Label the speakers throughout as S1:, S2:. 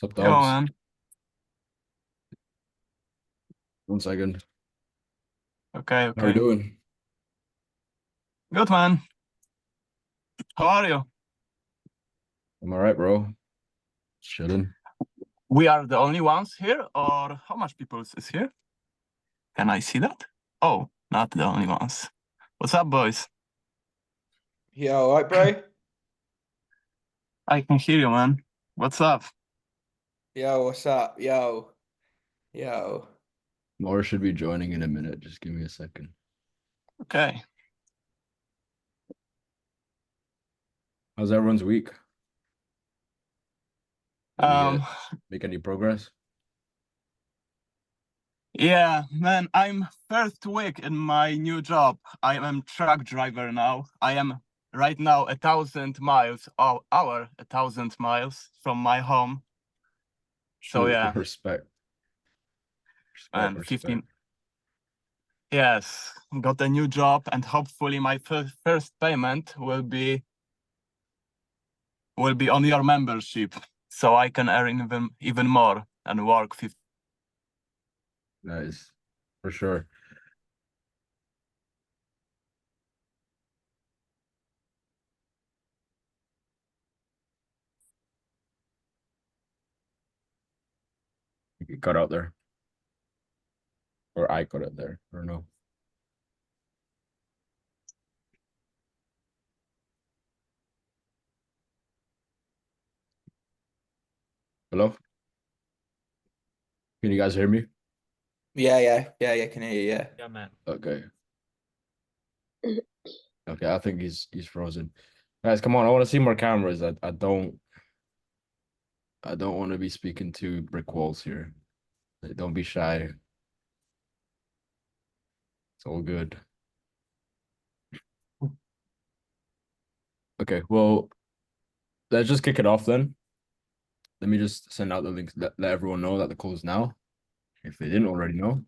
S1: What's up,
S2: Yo,
S1: dogs?
S2: man.
S1: 1 second.
S2: Okay,
S1: How are you
S2: okay.
S1: doing?
S2: Good, man. How are you?
S1: I'm all right, bro. Chilling.
S2: We are the only ones here, or how much people is here? Can I see that? Oh, not the only ones. What's up, boys?
S3: Yeah, all right, bro.
S2: I can hear you, man. What's up?
S3: Yo, what's up? Yo.
S1: More should be joining in a minute. Just give me a second.
S2: Okay.
S1: How's everyone's week? Did you
S2: Um,
S1: make any progress?
S2: yeah, man, I'm first week in my new job. I am truck driver now. I am right now 1,000 miles, hour 1,000 miles from my home. So
S1: Shoot,
S2: yeah,
S1: respect. Respect,
S2: and
S1: respect.
S2: 15. Yes, got a new job, and hopefully my first payment will be on your membership, so I can earn even more and work 50.
S1: Nice. For sure. You get cut out there. Or I cut it there. I don't know. Hello? Can you guys hear me?
S3: Yeah. Can hear you. Yeah.
S2: Yeah, man.
S1: Okay. Okay, I think he's frozen. Guys, come on. I want to see more cameras. I don't want to be speaking to brick walls here. Don't be shy. It's all good. Okay, well, let's just kick it off then. Let me just send out the links, let everyone know that the call is now, if they didn't already know.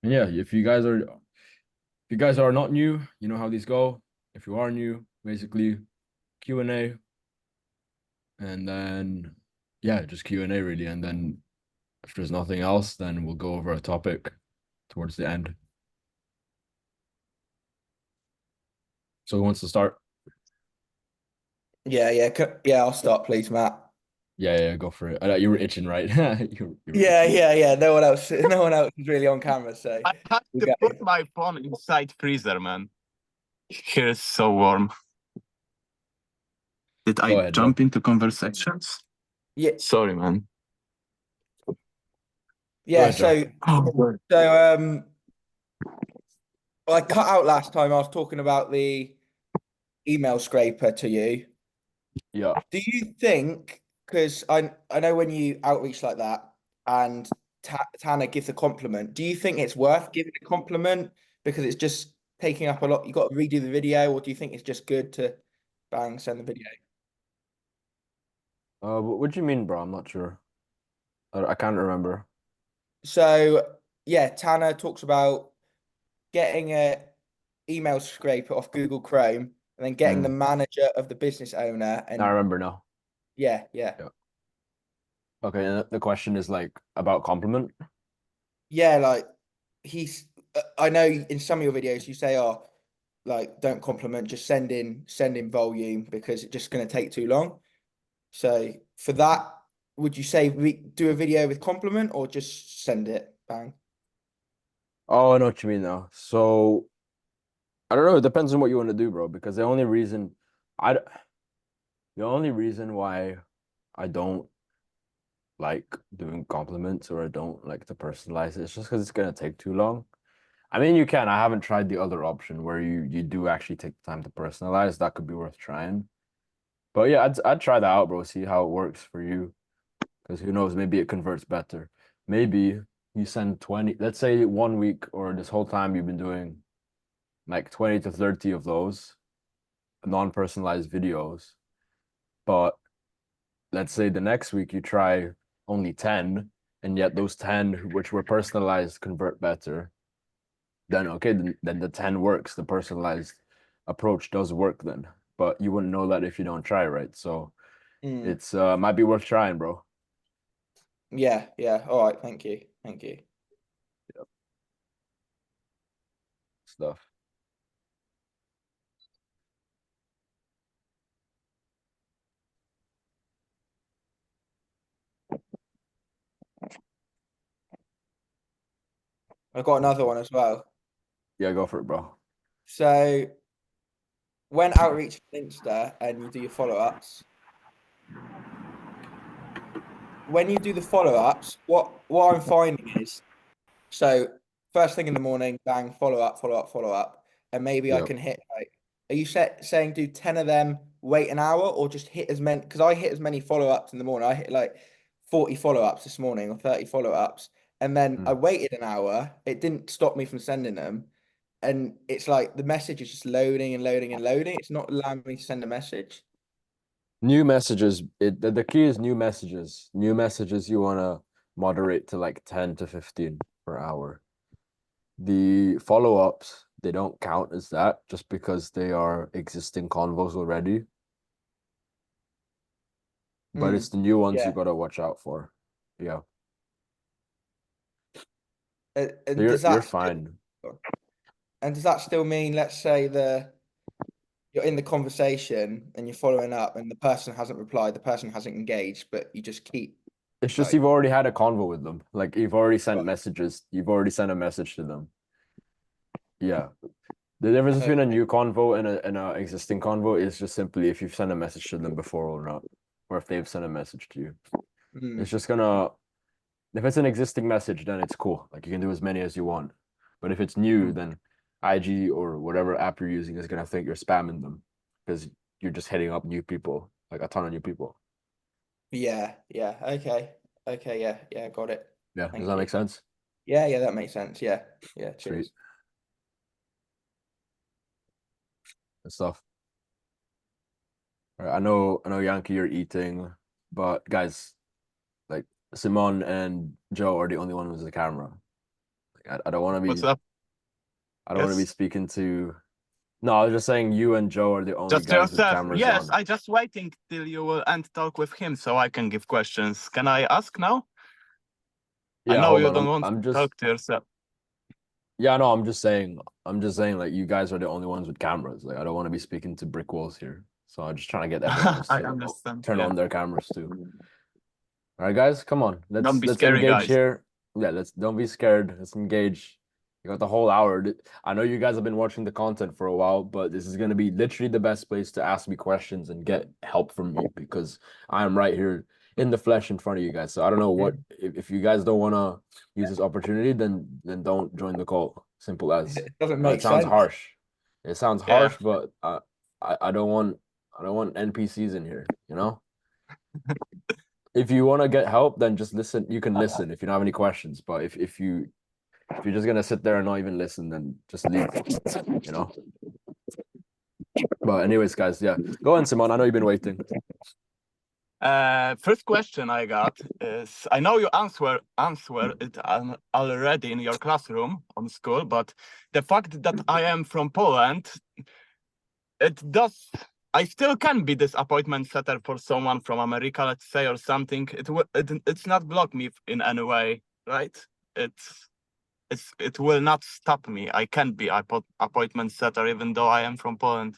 S1: And yeah, if you guys are not new, you know how these go. If you are new, basically Q&A, and then yeah, just Q&A really. And then if there's nothing else, then we'll go over a topic towards the end. So who wants to start?
S3: Yeah. I'll start, please, Matt.
S1: Yeah, go for it. You were itching, right? You were
S3: Yeah,
S1: itching.
S3: yeah. No one else is really on camera, so
S2: I had
S3: we
S2: to
S3: go.
S2: put my phone inside freezer, man. Here is so warm. Did
S1: Go
S2: I
S1: ahead, bro.
S2: jump into conversations?
S3: Yeah,
S2: Sorry, man.
S1: Go
S3: yeah.
S1: ahead, Joe.
S3: So I cut out last time. I was talking about the email scraper to you.
S1: Yeah.
S3: Do you think? Because I know when you outreach like that and Tanner gives a compliment, do you think it's worth giving a compliment because it's just taking up a lot? You got to redo the video, or do you think it's just good to bang send the video?
S1: What do you mean, bro? I'm not sure. I can't remember.
S3: So yeah, Tanner talks about getting a email scraper off Google Chrome and then getting the
S1: Mm.
S3: manager of the business owner
S1: I
S3: and
S1: remember now.
S3: yeah.
S1: Yeah. Okay, and the question is like about compliment.
S3: Yeah, like he's I know in some of your videos you say, oh, like don't compliment, just send in volume because it's just gonna take too long. So for that, would you say we do a video with compliment or just send it? Bang.
S1: Oh, I know what you mean now. So I don't know. It depends on what you want to do, bro. Because I, the only reason why I don't like doing compliments or I don't like to personalize it, it's just because it's gonna take too long. I mean, you can. I haven't tried the other option where you do actually take the time to personalize. That could be worth trying. But yeah, I'd try that out, bro. See how it works for you. Because who knows, maybe it converts better. Maybe you send 20, let's say 1 week or this whole time you've been doing like 20 to 30 of those non-personalized videos. But let's say the next week you try only 10, and yet those 10 which were personalized convert better. Then okay, then the 10 works. The personalized approach does work then. but you wouldn't know that if you don't try, right? So
S3: Mm.
S1: it's might be worth trying, bro.
S3: Yeah, yeah. All right, thank you. Thank you.
S1: Yep. Stuff.
S3: I've got another one as well.
S1: Yeah, go for it, bro.
S3: So when outreach on Insta and you do your follow-ups, when you do the follow-ups, what I'm finding is so first thing in the morning, bang, follow up, follow up, follow up, and maybe I
S1: Yep.
S3: can hit like, are you saying do 10 of them, wait an hour, or just hit as many? Because I hit as many follow-ups in the morning. I hit like 40 follow-ups this morning or 30 follow-ups, and then I
S1: Mm.
S3: waited an hour. It didn't stop me from sending them, and it's like the message is just loading and loading and loading. It's not allowing me to send a message.
S1: New messages. The key is new messages. New messages you want to moderate to like 10 to 15 per hour. The follow-ups, they don't count as that just because they are existing convos already. But it's
S3: Mm,
S1: the new ones you
S3: yeah.
S1: gotta watch out for. Yeah.
S3: And
S1: You're
S3: does
S1: you're
S3: that
S1: fine.
S3: still mean, let's say you're in the conversation and you're following up and the person hasn't replied, the person hasn't engaged, but you just keep
S1: It's just
S3: like,
S1: you've already had a convo with them. Like you've already sent
S3: right,
S1: messages. You've already sent a message to them. Yeah. The difference between a
S3: okay.
S1: new convo and a existing convo is just simply if you've sent a message to them before or not, or if they've sent a message to you. It's
S3: Mm,
S1: just gonna if it's an existing message, then it's cool. Like you can do as many as you want. But if it's new,
S3: mm.
S1: then IG or whatever app you're using is gonna think you're spamming them because you're just hitting up new people, like a ton of new people.
S3: Yeah, yeah, okay. Okay, yeah, yeah, got it.
S1: Yeah, does
S3: Thank
S1: that
S3: you.
S1: make sense?
S3: Yeah, yeah, that makes sense. Yeah, yeah,
S1: Sweet.
S3: cheers.
S1: Good stuff. All right, I know Yankee, you're eating, but guys, like Simon and Joe are the only one with the camera. Like, I don't want to
S2: What's
S1: be,
S2: up?
S1: I don't want to be
S2: Yes.
S1: speaking to. No, I was just saying you and Joe are the only
S2: Just
S1: guys with
S2: yourself.
S1: cameras
S2: Yes,
S1: on.
S2: I just waiting till you will end talk with him so I can give questions. Can I ask now? I
S1: Yeah,
S2: know
S1: hold
S2: you
S1: on.
S2: don't want
S1: I'm
S2: to
S1: just
S2: talk to yourself.
S1: yeah, no, I'm just saying like you guys are the only ones with cameras. Like I don't want to be speaking to brick walls here. So I'm just trying to get everyone else
S2: I
S1: to
S2: understand.
S1: turn
S2: Yeah.
S1: on their cameras too. All right, guys, come on.
S2: Don't be
S1: Let's
S2: scary,
S1: engage
S2: guys.
S1: here. Yeah, let's don't be scared. Let's engage. You got the whole hour. I know you guys have been watching the content for a while, but this is gonna be literally the best place to ask me questions and get help from me because I am right here in the flesh in front of you guys. So I don't know what
S3: Mm.
S1: if you guys don't wanna use this opportunity, then don't join the call. Simple as.
S3: It doesn't
S1: I know it
S3: make
S1: sounds
S3: sense.
S1: harsh. It sounds
S2: Yeah.
S1: harsh, but I I don't want NPCs in here, you know? If you want to get help, then just listen. You can listen if you don't have any questions. But if you're just gonna sit there and not even listen, then just leave. You know. But anyways, guys, yeah, go on, Simon. I know you've been waiting.
S2: First question I got is I know you answer it already in your classroom on school, but the fact that I am from Poland, it does. I still can be this appointment setter for someone from America, let's say, or something. It's not block me in any way, right? It will not stop me. I can be appointment setter even though I am from Poland.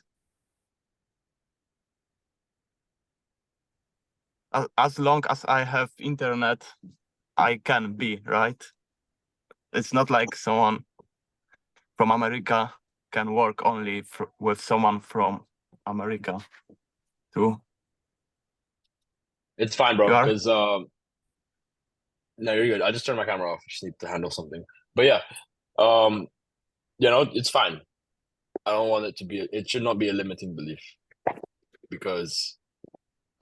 S2: As long as I have internet, I can be, right? It's not like someone from America can work only with someone from America too.
S1: It's fine,
S2: You
S1: bro.
S2: are?
S1: Because no, you're good. I just turned my camera off. I just need to handle something. But yeah, um, it's fine. I don't want it to be. It should not be a limiting belief because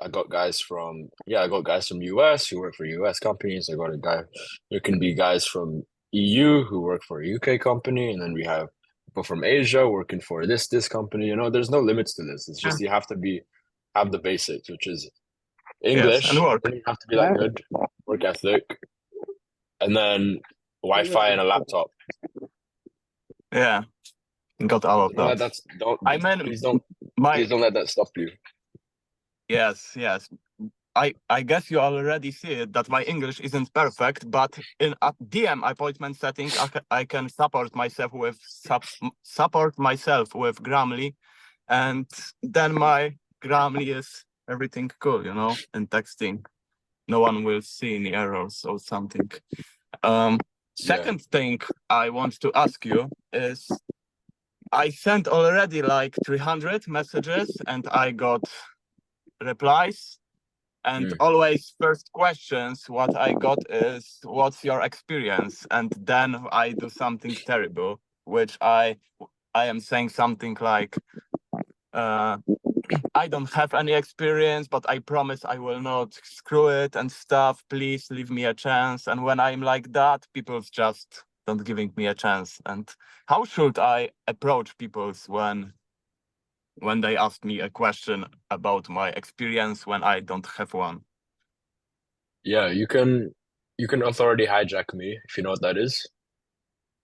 S1: I got guys from US who work for US companies. I got a guy, there can be guys from EU who work for a UK company, and then we have people from Asia working for this company. There's no limits to this. It's
S2: Yeah.
S1: just you have to have the basics, which is
S2: Yes, and
S1: English.
S2: work.
S1: Then you have to be like good work ethic, and then Wi-Fi and a laptop.
S2: Yeah. got all of
S1: Don't let
S2: that.
S1: that don't
S2: I mean,
S1: please don't
S2: my
S1: please don't let that stop you.
S2: yes. I guess you already see it that my English isn't perfect, but in a DM appointment setting, I can support myself with Grammarly, and then my Grammarly is everything cool, you know, in texting. No one will see any errors or something.
S1: Yeah.
S2: Second thing I want to ask you is I sent already like 300 messages and I got replies. And always first questions what I got is what's your experience? And then I do something terrible, which I am saying something like I don't have any experience, but I promise I will not screw it and stuff. Please leave me a chance. And when I'm like that, people just don't giving me a chance. And how should I approach people when they ask me a question about my experience when I don't have one?
S1: Yeah, you can authority hijack me if you know what that is.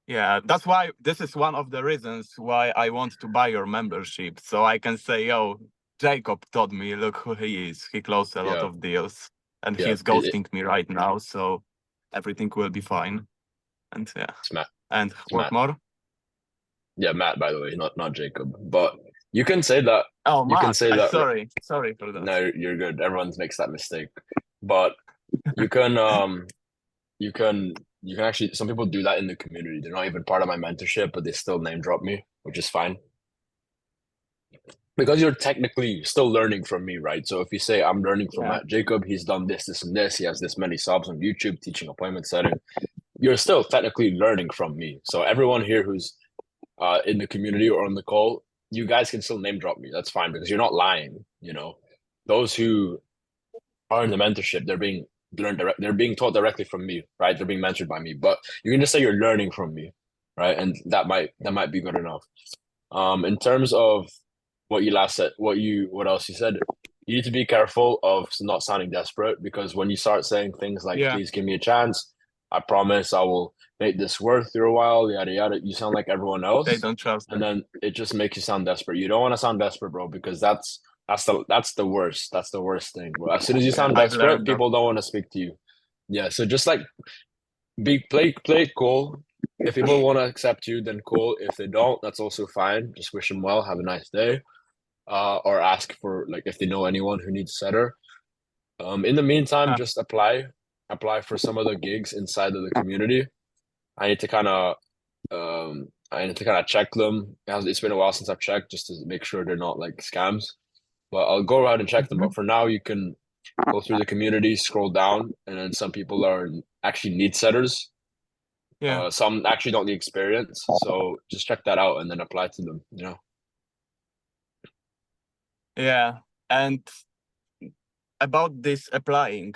S2: Yeah, that's why this is one of the reasons why I want to buy your membership. So I can say, yo, Jacob told me, look who he is. He closed a lot
S1: Yeah,
S2: of deals and
S1: yeah.
S2: he's ghosting me right now. So everything will be fine. And yeah.
S1: It's Matt.
S2: And
S1: It's
S2: what
S1: Matt.
S2: more?
S1: Yeah, Matt, by the way, not Jacob. But you can say that.
S2: Oh,
S1: You can
S2: Matt.
S1: say that.
S2: Sorry for that.
S1: No, you're good. Everyone makes that mistake. But you can actually some people do that in the community. They're not even part of my mentorship, but they still name drop me, which is fine. Because you're technically still learning from me, right? So if you say I'm learning from
S2: Yeah.
S1: Matt Jacob, he's done this, this, and this, he has this many subs on YouTube teaching appointment setting, you're still technically learning from me. So everyone here who's in the community or on the call, you guys can still name drop me. That's fine because you're not lying, you know. Those who are in the mentorship, they're being taught directly from me, right? They're being mentored by me. But you can just say you're learning from me, right? And that might be good enough. In terms of what you last said, what else you said, you need to be careful of not sounding desperate because when you start saying things like,
S2: Yeah.
S1: please give me a chance, I promise I will make this worth your while, yada yada, you sound like everyone
S2: They
S1: else.
S2: don't trust
S1: And
S2: me.
S1: then it just makes you sound desperate. You don't want to sound desperate, bro, because that's the worst. That's the worst thing, bro. As soon as you
S2: Yeah,
S1: sound
S2: I've
S1: desperate,
S2: learned that.
S1: people don't want to speak to you. Yeah, so just like play it cool. If people want to accept you, then cool. If they don't, that's also fine. Just wish them well. Have a nice day. Or ask for like if they know anyone who needs a setter. In the meantime,
S2: Yeah.
S1: just apply for some of the gigs inside of the community. I need to kind of check them. It's been a while since I've checked just to make sure they're not like scams. But I'll go around and check them.
S2: Mhm.
S1: But for now, you can go through the community, scroll down, and then some people are actually need setters.
S2: Yeah.
S1: Some actually don't need experience. So just check that out and then apply to them, you know?
S2: Yeah. And about this applying,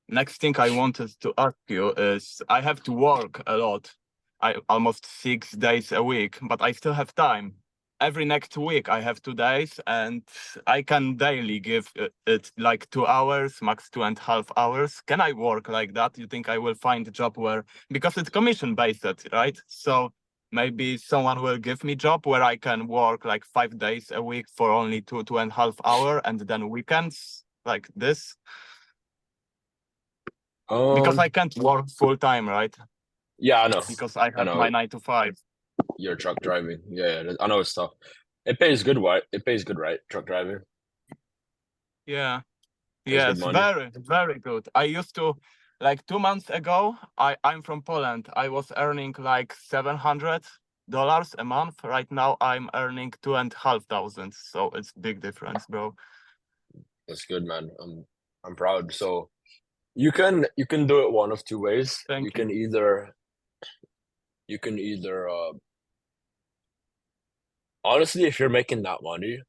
S2: next thing I wanted to ask you is I have to work a lot. I almost 6 days a week, but I still have time. Every next week I have 2 days and I can daily give it like 2 hours, max 2.5 hours. Can I work like that? You think I will find a job where, because it's commission based, right? So maybe someone will give me job where I can work like 5 days a week for only 2.5 hours and then weekends like this. Because I can't work full time, right?
S1: Yeah, I know.
S2: Because I
S1: I
S2: have my
S1: know
S2: 9 to 5.
S1: you're truck driving. Yeah, I know it's tough. It pays good, right? It pays good, right? Truck driving
S2: Yeah.
S1: pays good
S2: Yes,
S1: money.
S2: very good. I used to, like 2 months ago, I'm from Poland. I was earning like $700 a month. Right now I'm earning 2,500. So it's big difference, bro.
S1: That's good, man. I'm proud. So you can do it one of two ways.
S2: Thank you.
S1: You can either honestly, if you're making that money,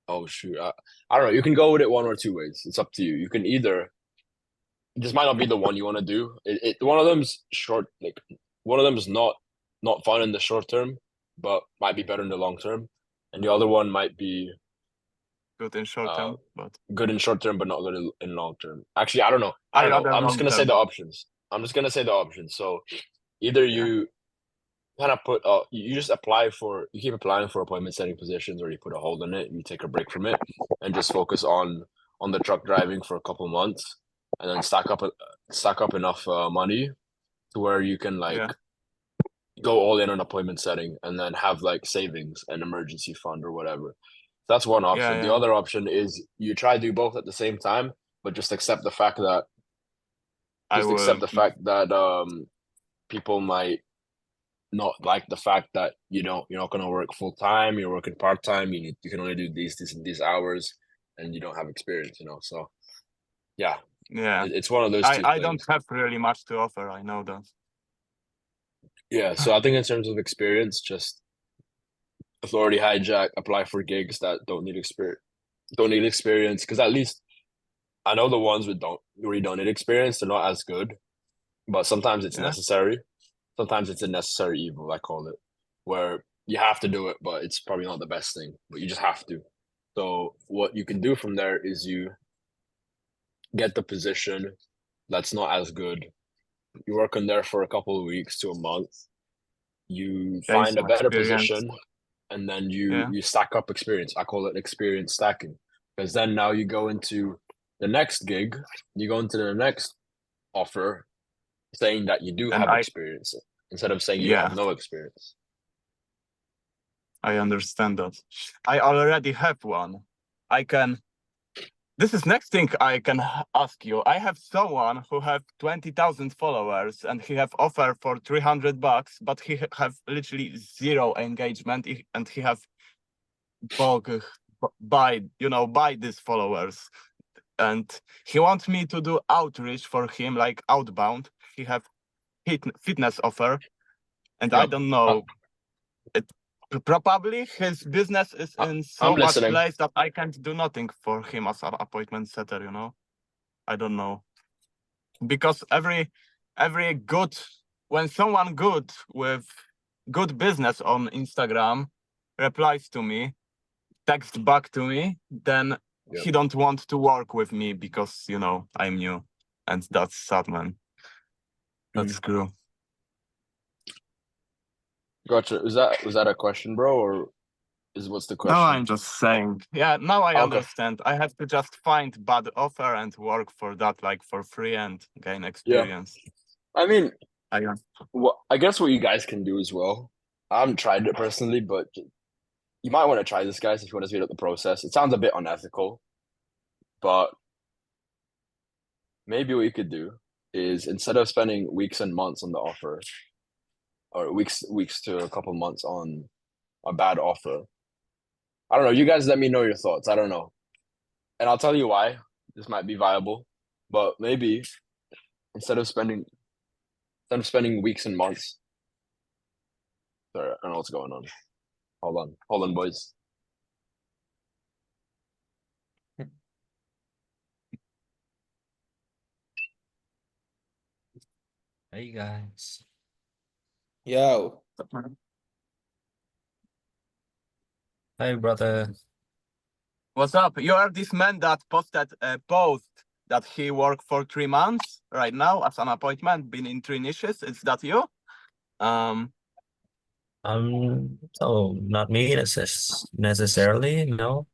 S1: oh shoot, I don't know. You can go with it one or two ways. It's up to you. You can either this might not be the one you want to do. One of them's short, like one of them is not fun in the short term, but might be better in the long term, and the other one might be
S2: Good in short
S1: uh
S2: term, but
S1: good in short term, but not good in long term. Actually, I don't know.
S2: I
S1: I'm
S2: rather
S1: just
S2: long
S1: gonna say
S2: term.
S1: the options. I'm just gonna say the options. So either
S2: Yeah.
S1: kind of put you just you keep applying for appointment setting positions, or you put a hold on it, you take a break from it and just focus on the truck driving for a couple months, and then stack up enough money to where you can like
S2: Yeah.
S1: go all in on appointment setting and then have like savings and emergency fund or whatever. That's one
S2: Yeah.
S1: option. The
S2: Yeah.
S1: other option is you try to do both at the same time, but
S2: I
S1: just accept
S2: will.
S1: the fact that people might not like the fact that you're not gonna work full time, you're working part time, you can only do these hours and you don't have experience, So yeah,
S2: Yeah.
S1: it's one of those two
S2: I don't
S1: things.
S2: have really much to offer. I know that.
S1: Yeah, so I think in terms of experience, just authority hijack, apply for gigs that don't need experience, because at least I know the ones with don't where you don't need experience, they're not as good, but sometimes it's
S2: Yeah.
S1: necessary. Sometimes it's a necessary evil, I call it, where you have to do it, but it's probably not the best thing, but you just have to. So what you can do from there is you get the position that's not as good. You work in there for a couple of weeks to a month. You
S2: Gain
S1: find a
S2: some
S1: better
S2: experience.
S1: position, and then
S2: Yeah.
S1: you stack up experience. I call it experience stacking, because then now you go into the next gig, you go into the next offer saying that you do
S2: And
S1: have experience instead of saying you have
S2: yeah,
S1: no experience.
S2: I understand that. I already have one. I can. This is next thing I can ask you. I have someone who have 20,000 followers and he have offer for $300, but he have literally zero engagement and he have bulk buy these followers, and he wants me to do outreach for him like outbound. He have fitness offer, and I
S1: Yep.
S2: don't know. It probably his business is in
S1: I'm
S2: so much
S1: listening.
S2: place that I can't do nothing for him as an appointment setter. I don't know, because every good, when someone good with good business on Instagram replies to me, text back to me, then
S1: Yep.
S2: he don't want to work with me because I'm new, and that's sad, man. That's true.
S1: Gotcha. Was that a question, bro, or what's the
S2: No,
S1: question?
S2: I'm just saying. Yeah, now I
S1: Okay.
S2: understand. I have to just find bad offer and work for that, like for free, and gain experience.
S1: I mean,
S2: I
S1: I guess what you guys can do as well. I haven't tried it personally, but you might want to try this, guys, if you want to speed up the process. It sounds a bit unethical, but maybe what you could do is, instead of spending weeks and months on the offer, or weeks to a couple months on a bad offer. I don't know. You guys let me know your thoughts. I don't know. And I'll tell you why this might be viable. But maybe instead of spending weeks and months. Sorry, I don't know what's going on. Hold on, boys.
S4: Hey guys.
S3: Yo,
S4: Hey brother.
S2: What's up? You are this man that posted a post that he worked for 3 months right now as an appointment, been in 3 niches. Is that you?
S4: So not me necessarily, no.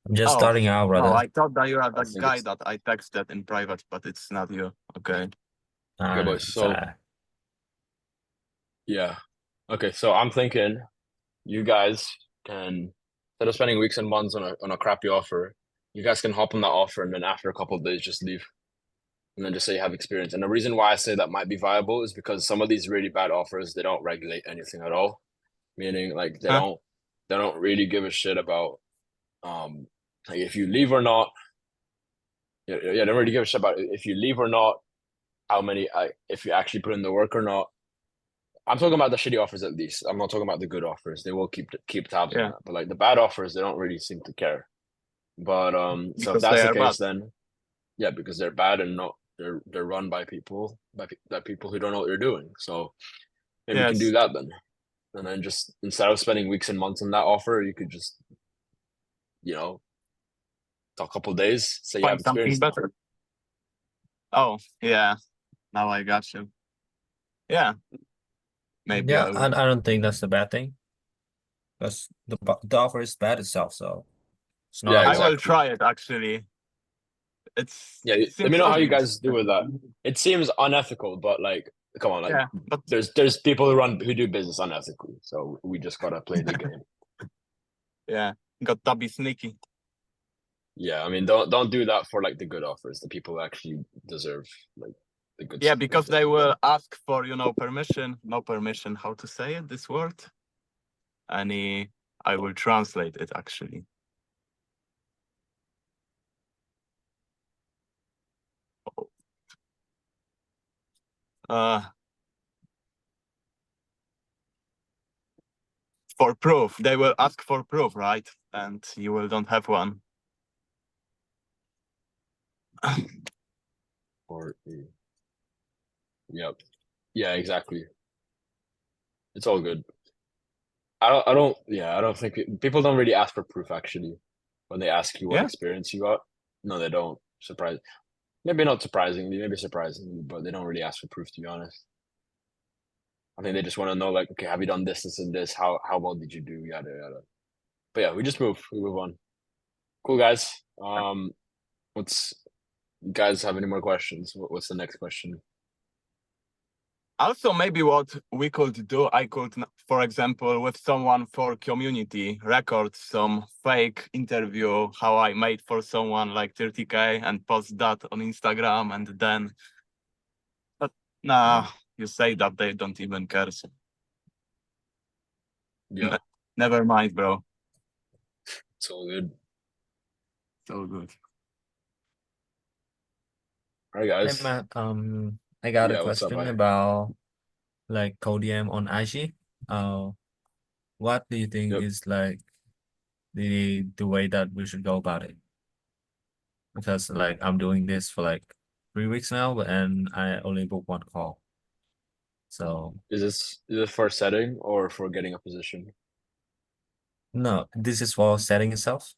S4: I'm just
S2: Oh,
S4: starting out,
S2: oh,
S4: brother.
S2: I thought that you are
S1: I
S2: the
S1: think
S2: guy
S1: it's
S2: that I texted in private, but it's not you. Okay.
S1: okay,
S4: Uh,
S1: boys.
S4: it's,
S1: So yeah. Okay, so I'm thinking you guys can, instead of spending weeks and months on a crappy offer, you guys can hop on that offer and then after a couple of days just leave. And then just say you have experience. And the reason why I say that might be viable is because some of these really bad offers, they don't regulate anything at all. Meaning like
S2: Huh?
S1: they don't really give a shit about like if you leave or not. Yeah, they don't really give a shit about if you leave or not, how many if you actually put in the work or not. I'm talking about the shitty offers at least. I'm not talking about the good offers. They will keep tabs on
S2: Yeah,
S1: that. But like the bad offers, they don't really seem to care. But so if
S2: because they
S1: that's the
S2: are bad.
S1: case, then yeah, because they're bad and not they're run by people who don't know what they're doing. So maybe you can do
S2: Yes.
S1: that then. And then just instead of spending weeks and months on that offer, you could just, talk a couple of days, say you have
S2: Find something
S1: experience now.
S2: better. Oh, yeah. Now I got you. Yeah. maybe
S4: Yeah,
S2: I
S4: I
S2: will.
S4: don't think that's a bad thing because the offer is bad itself, so it's not
S1: Yeah,
S4: our
S2: I
S4: fault.
S2: will
S1: exactly.
S2: try it actually.
S1: Yeah,
S2: It
S1: let me
S2: seems
S1: know how you
S2: legit.
S1: guys do with that. It seems unethical, but like, come on, like,
S2: Yeah, but
S1: there's people who do business unethically, so we just gotta play the game.
S2: yeah, got to be sneaky.
S1: Yeah, I mean, don't do that for like the good offers, the people who actually deserve like the good
S2: Yeah,
S1: stuff.
S2: because they will ask for permission. No permission. How to say it? This word? Any? I will translate it actually. Uh, for proof. They will ask for proof, right? And you will don't have one.
S1: Or yep, yeah, exactly. It's all good. I don't think people don't really ask for proof actually when they ask you what
S2: Yeah.
S1: experience you got. No, they don't. Surprise. Maybe not surprisingly, maybe surprisingly, but they don't really ask for proof to be honest. I think they just want to know like, okay, have you done this, this, and this? How well did you do? Yada yada. But yeah, we move on. Cool guys. What's you guys have any more questions? What's the next question?
S2: Also, maybe what we could do, I could, for example, with someone for community, record some fake interview how I made for someone like 30K and post that on Instagram, and then, but nah, you say that they don't even care. So
S1: Yeah,
S2: never mind, bro.
S1: it's all good.
S2: So good.
S1: All right,
S4: Hey
S1: guys.
S4: Matt, I got a
S1: Yeah, what's up,
S4: question
S1: bye?
S4: about like code DM on IG. What do you think
S1: Yep.
S4: is like the way that we should go about it? Because like I'm doing this for like 3 weeks now, and I only booked one call. So
S1: Is this for setting or for getting a position?
S4: no, this is for setting itself.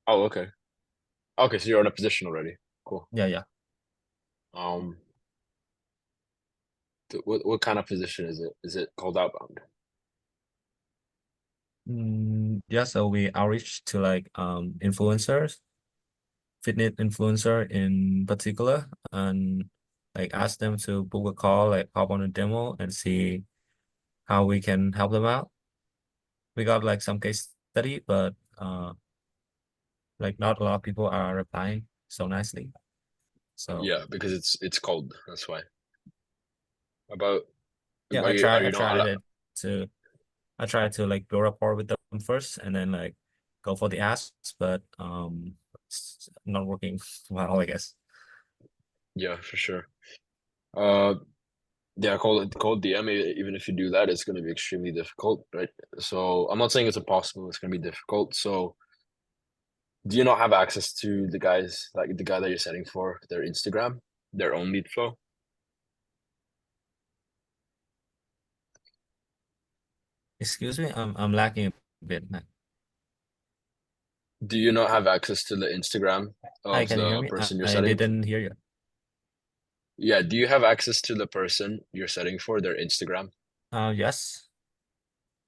S1: Oh, okay. Okay, so you're in a position already. Cool.
S4: Yeah, yeah.
S1: Um, what kind of position is it? Is it called outbound?
S4: Yeah, so we outreach to like influencers, fitness influencer in particular, and like ask them to book a call, like hop on a demo and see how we can help them out. We got like some case study, but like not a lot of people are replying so nicely. So
S1: Yeah, because it's cold. That's why. About
S4: yeah,
S1: are
S4: I
S1: you not
S4: tried
S1: allowed?
S4: it to I tried to like build rapport with them first and then like go for the asks, but it's not working well, I guess.
S1: Yeah, for sure. Uh, yeah, cold DM. Even if you do that, it's going to be extremely difficult, right? So I'm not saying it's impossible. It's going to be difficult. So do you not have access to the guys like the guy that you're setting for their Instagram, their own lead flow?
S4: Excuse me, I'm lacking a bit, man.
S1: Do you not have access to the Instagram
S4: Hi,
S1: of
S4: can you hear
S1: the
S4: me?
S1: person you're
S4: I
S1: setting?
S4: didn't hear you.
S1: Yeah, do you have access to the person you're setting for their Instagram?
S4: Yes,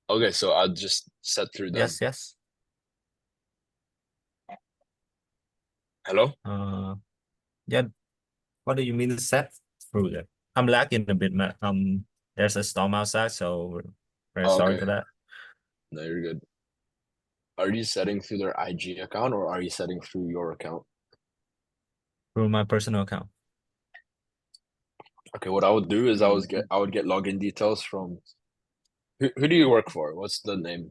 S1: Okay, so I'll just set through them.
S4: yes, yes.
S1: Hello?
S4: Yeah. What do you mean set through there? I'm lagging a bit, man. There's a storm outside, so very
S1: Oh,
S4: sorry
S1: okay.
S4: for that.
S1: No, you're good. Are you setting through their IG account or are you setting through your account?
S4: Through my personal account.
S1: Okay, what I would do is I would get login details from who do you work for? What's the name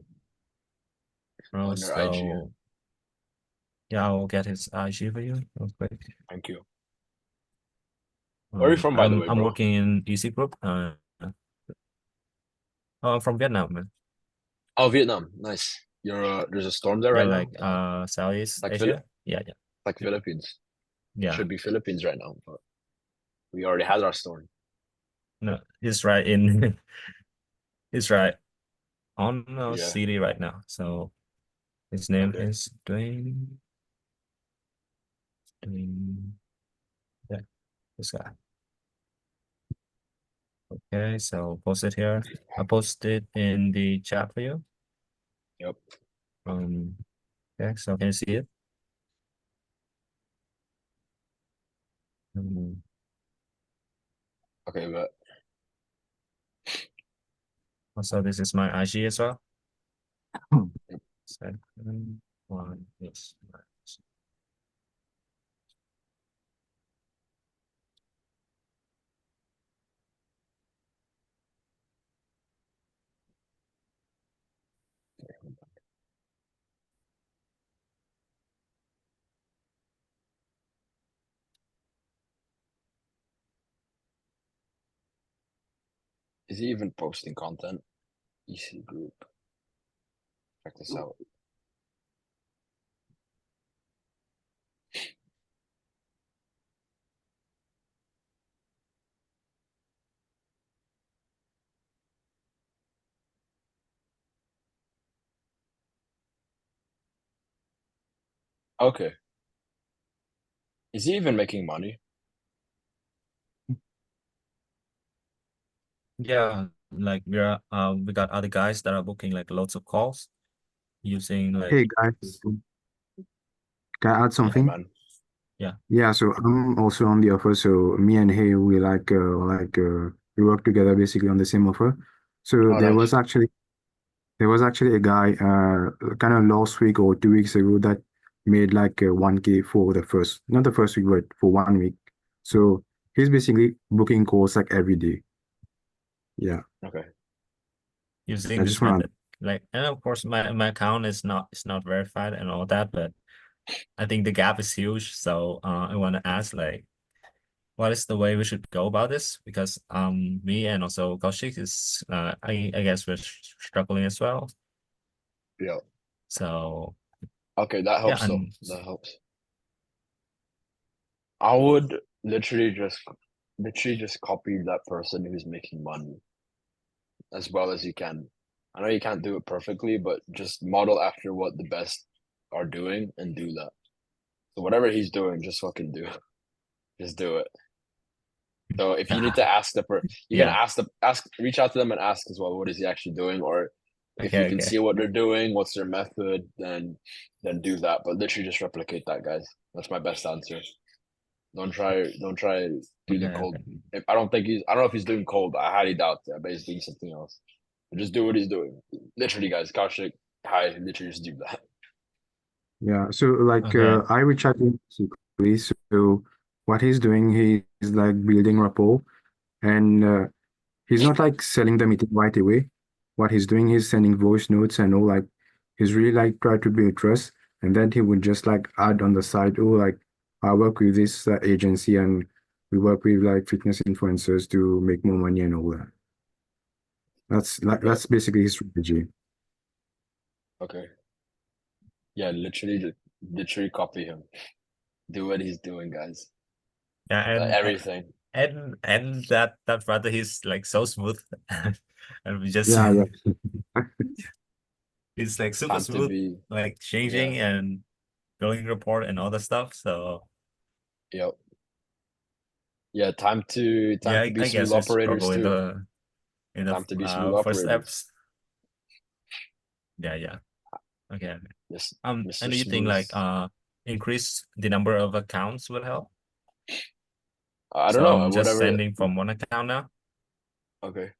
S4: Bro,
S1: on your IG?
S4: so yeah, I'll get his IG for you real quick.
S1: Thank you. Where are you from, by the way,
S4: I'm
S1: bro?
S4: working in EC Group. Oh, I'm from Vietnam, man.
S1: Oh, Vietnam. Nice. You're there's a storm there
S4: Yeah,
S1: right now?
S4: like Southeast
S1: Like
S4: Asia. Yeah, yeah,
S1: like Philippines.
S4: yeah.
S1: Should be Philippines right now, but we already had our storm.
S4: No, he's right in. He's right on our
S1: Yeah.
S4: city right now. So his name
S1: Okay.
S4: is Dwayne. Dwayne. Yeah, this guy. Okay, so post it here. I posted in the chat for you.
S1: Yep.
S4: Um, okay, so can you see it? Um,
S1: Okay, but
S4: Also, this is my IG as well. Second one is
S1: is he even posting content? EC group. Check this out. Okay. Is he even making money?
S4: yeah, like we got other guys that are booking like loads of calls using like
S5: Hey guys, can I add
S1: Yeah,
S5: something?
S1: man.
S4: yeah.
S5: Yeah, so I'm also on the offer. So me and Hey, we work together basically on the same offer. So
S1: Oh, nice.
S5: there was actually a guy kind of last week or 2 weeks ago that made like 1K for the first, not the first week, but for 1 week. So he's basically booking calls like every day. Yeah,
S1: Okay.
S4: Using
S5: I
S4: this
S5: just want
S4: method. Like, and of course my account is not verified and all that, but I think the gap is huge. So I want to ask like what is the way we should go about this? Because me and also Kaushik is I guess we're struggling as well.
S1: Yeah.
S4: So
S1: Okay, that
S4: yeah,
S1: helps though.
S4: and
S1: That helps. I would literally just copy that person who's making money as well as you can. I know you can't do it perfectly, but just model after what the best are doing and do that. So whatever he's doing, just fucking do. Just do it. So if you need to ask you can
S4: yeah,
S1: reach out to them and ask as well, what is he actually doing? Or if you can
S4: okay.
S1: see what they're doing, what's their method, then do that. But literally just replicate that, guys. That's my best answer. Don't try do the
S4: Okay,
S1: cold.
S4: okay.
S1: I don't know if he's doing cold. I highly doubt that, but he's doing something else. But just do what he's doing. Literally, guys, Kaushik, hi, literally just do that.
S5: Yeah, so like
S4: Okay.
S5: I reached out to him basically. So what he's doing, he's like building rapport, and he's not like selling the meeting right away. What he's doing, he's sending voice notes and all. Like he's really like try to build trust, and then he would just like add on the side, oh, like I work with this agency and we work with like fitness influencers to make more money and all that.
S1: Yeah.
S5: That's basically his strategy.
S1: Okay. Yeah, literally copy him. Do what he's doing, guys.
S4: Yeah,
S1: Everything.
S4: and that brother he's like so smooth. And we just
S5: Yeah, yeah,
S4: he's like super
S1: Time to
S4: smooth,
S1: be.
S4: like
S1: Yeah.
S4: changing and building rapport and all that stuff. So
S1: Yep. Yeah. Time
S4: yeah,
S1: to be
S4: I
S1: smooth
S4: guess we
S1: operators
S4: struggle
S1: too.
S4: in the
S1: Time to be smooth
S4: first
S1: operators.
S4: steps. Yeah. Okay.
S1: Yes,
S4: And
S1: Mr.
S4: do you think
S1: Smooth.
S4: like increase the number of accounts will help?
S1: I don't
S4: So
S1: know.
S4: I'm just
S1: Whatever.
S4: sending from one account now,
S1: Okay.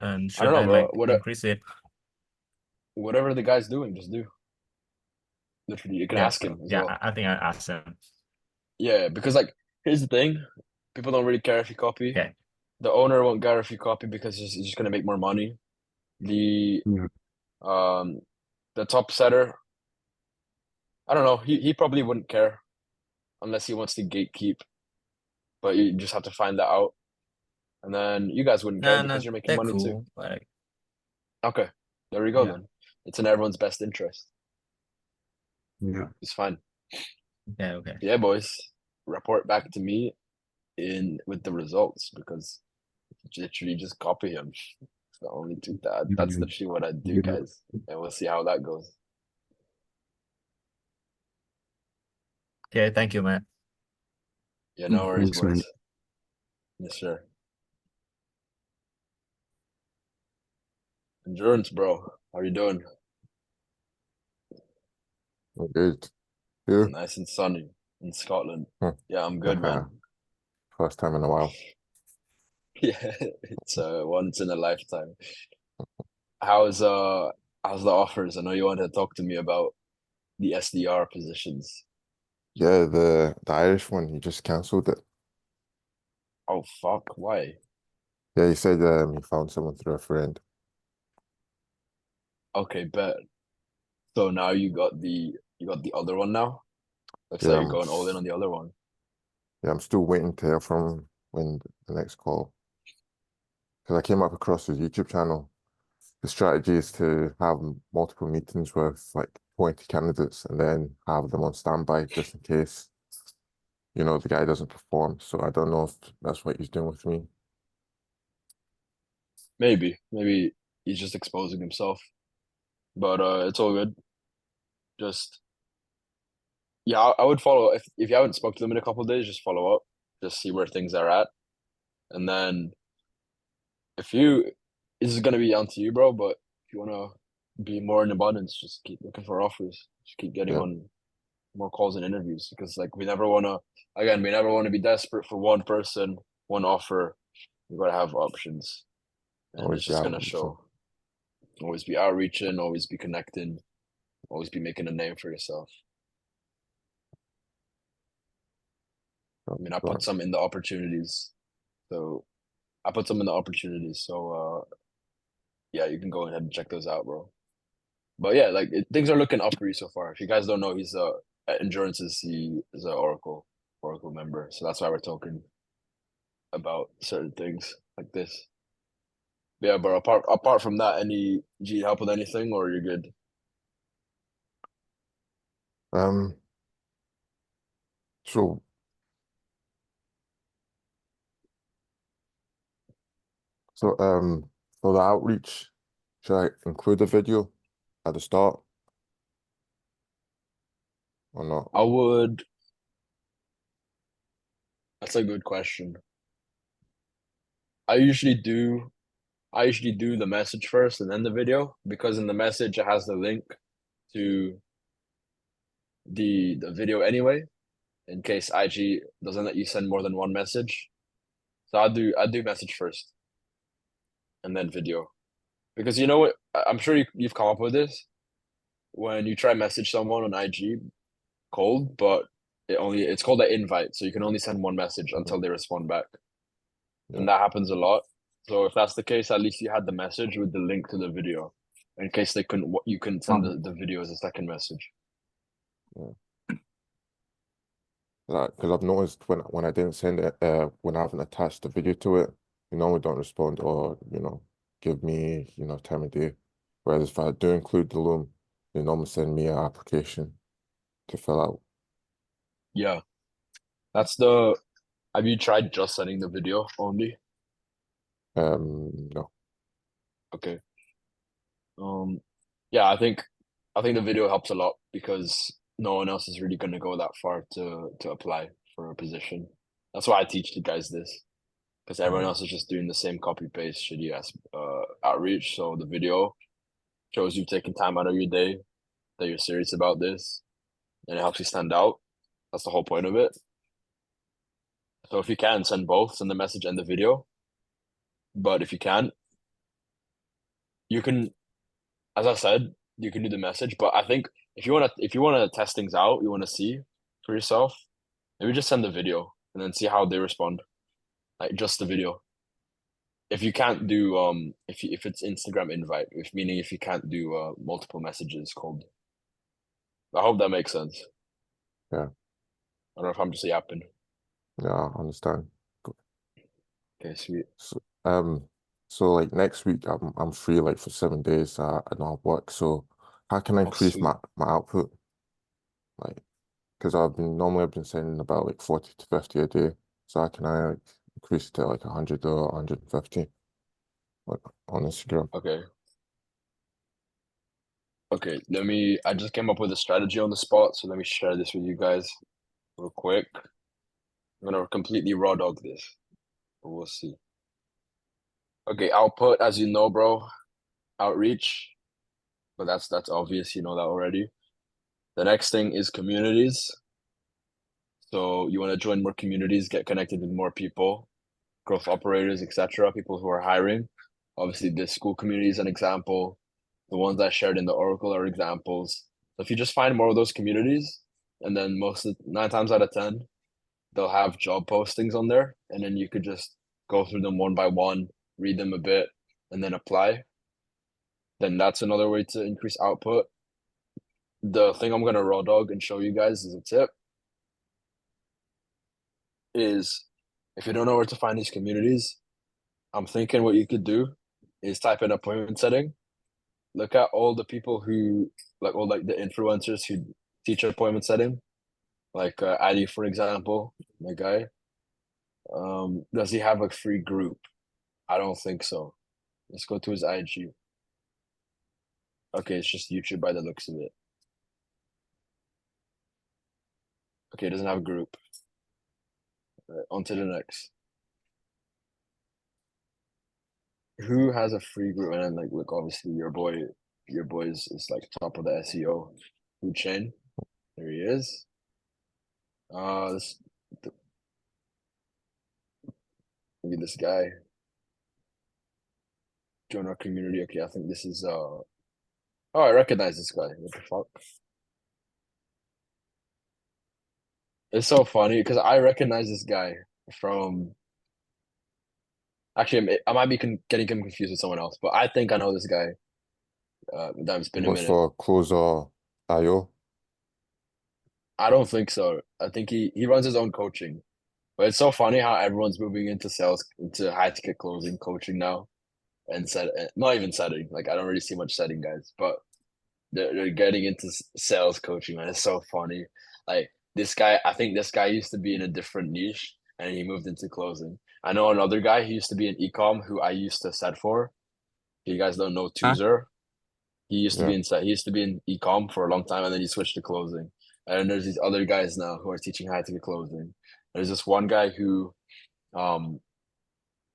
S4: and
S1: I don't
S4: should
S1: know,
S4: I
S1: bro.
S4: like increase it?
S1: Whatever the guy's doing, just do. Literally, you can
S4: Yeah,
S1: ask
S4: so
S1: him as
S4: yeah,
S1: well.
S4: I think I asked him.
S1: Yeah, because like here's the thing, people don't really care if you copy.
S4: Okay.
S1: The owner won't care if you copy because he's just gonna make more money. The
S5: yeah,
S1: um the top setter, I don't know. He probably wouldn't care unless he wants to gatekeep, but you just have to find that out. And then you guys wouldn't care
S4: No,
S1: because
S4: no,
S1: you're making
S4: they're
S1: money too.
S4: cool. Like
S1: Okay, there we go
S4: yeah.
S1: then. It's in everyone's best interest.
S5: yeah.
S1: It's fine.
S4: Okay.
S1: Yeah, boys. Report back to me in with the results because literally just copy him. It's the only two that's
S5: Yeah.
S1: literally what I do,
S5: Yeah.
S1: guys. And we'll see how that goes.
S4: Okay, thank you, man.
S1: Yeah, no worries,
S5: Thanks, man.
S1: boys. Yes, sir. Endurance, bro. How are you doing?
S6: Good. You?
S1: Nice and sunny in Scotland.
S6: Hmm.
S1: Yeah, I'm good, man.
S6: First time in a while.
S1: Yeah, it's once in a lifetime. How's the offers? I know you wanted to talk to me about the SDR positions.
S6: Yeah, the Irish one, he just cancelled it.
S1: Oh fuck, why?
S6: Yeah, he said he found someone through a friend.
S1: Okay, bet. So now you got the other one now? Looks like
S6: Yeah,
S1: you're going all in on the other one.
S6: I'm still waiting to hear from him when the next call. Because I came up across his YouTube channel. The strategy is to have multiple meetings with like 20 candidates and then have them on standby just in case, the guy doesn't perform. So I don't know if that's what he's doing with me.
S1: Maybe he's just exposing himself. But it's all good. Just yeah, I would follow if you haven't spoke to them in a couple of days, just follow up, just see where things are at. And then if you this is gonna be down to you, bro, but if you wanna be more in abundance, just keep looking for offers. Just keep getting
S6: Yeah,
S1: on more calls and interviews because like we never wanna be desperate for one person, one offer. We gotta have options. And
S6: always
S1: it's
S6: be
S1: just
S6: out
S1: gonna
S6: reaching.
S1: show. Always be outreaching, always be connecting, always be making a name for yourself. I mean, I put
S6: Right.
S1: some in the opportunities. So I put some in the opportunities. So yeah, you can go ahead and check those out, bro. But yeah, like things are looking up for you so far. If you guys don't know, he's at Endurances, he is an Oracle member. So that's why we're talking about certain things like this. But yeah, bro. Apart from that, do you need help with anything or you're good?
S6: Um, so for the outreach, should I include the video at the start or not?
S1: I would. That's a good question. I usually do. I usually do the message first and then the video because in the message it has the link to the video anyway, in case IG doesn't let you send more than one message. So I do message first and then video. Because you know what? I'm sure you've come up with this when you try message someone on IG cold, but it's called an invite, so you can only send one message
S6: Mhm.
S1: until they respond back.
S6: Yeah,
S1: And that happens a lot. So if that's the case, at least you had the message with the link to the video. In case you couldn't send the video as a second message.
S6: yeah. Because I've noticed when I didn't send it, when I haven't attached the video to it, you normally don't respond or give me time of day. Whereas if I do include the loom, they normally send me an application to fill out.
S1: Yeah, that's the. Have you tried just sending the video only?
S6: No.
S1: Okay. Um, yeah, I think the video helps a lot because no one else is really going to go that far to apply for a position. That's why I teach the guys this because everyone
S6: Mm,
S1: else is just doing the same copy paste shitty ass outreach. So the video shows you taking time out of your day that you're serious about this, and it helps you stand out. That's the whole point of it. So if you can send both, send the message and the video. But if you can't, you can, as I said, you can do the message. But I think if you wanna test things out, you wanna see for yourself, maybe just send the video and then see how they respond. Like just the video. If you can't do if it's Instagram invite, if you can't do multiple messages cold. I hope that makes sense.
S6: yeah,
S1: I don't know if I'm just yapping.
S6: yeah, I understand.
S1: Okay, sweet.
S6: So like next week I'm free like for 7 days. I don't have work, so how can I
S1: Oh,
S6: increase
S1: sweet.
S6: my output? Like, because I've been sending about like 40 to 50 a day. So how can I like increase it to like 100 or 150 like, on Instagram?
S1: Okay. Okay. I just came up with a strategy on the spot, so let me share this with you guys real quick. I'm gonna completely raw dog this, but we'll see. Okay, output, as you know, bro, outreach, but that's obvious, you know that already. The next thing is communities. So you want to join more communities, get connected with more people, growth operators, etc., people who are hiring. Obviously, the school community is an example. The ones I shared in the Oracle are examples. So if you just find more of those communities, and then 9 times out of 10, they'll have job postings on there, and then you could just go through them one by one, read them a bit, and then apply. Then that's another way to increase output. The thing I'm gonna raw dog and show you guys as a tip is if you don't know where to find these communities, I'm thinking what you could do is type in appointment setting. Look at all the people who like the influencers who teach appointment setting, like Adi, for example, my guy. Does he have a free group? I don't think so. Let's go to his IG. Okay, it's just YouTube by the looks of it. Okay, it doesn't have a group. On to the next. Who has a free group? And then like look, obviously your boy is like top of the SEO food chain. There he is. This look at this guy. Join our community. Okay, I think this is oh, I recognize this guy. What the fuck? It's so funny because I recognize this guy from actually I might be getting him confused with someone else, but I think I know this guy. That's been a
S6: What's
S1: minute.
S6: for closer IO?
S1: I don't think so. I think he runs his own coaching. But it's so funny how everyone's moving into sales, into high ticket closing coaching now, and not even setting. Like I don't really see much setting guys, but they're getting into sales coaching, man. It's so funny. Like this guy, I think this guy used to be in a different niche, and he moved into closing. I know another guy. He used to be in ecom, who I used to set for. You guys don't know
S4: Huh?
S1: Tuzer. He used to
S6: Yeah.
S1: be in set. He used to be in ecom for a long time, and then he switched to closing. And then there's these other guys now who are teaching high ticket closing. There's this one guy who um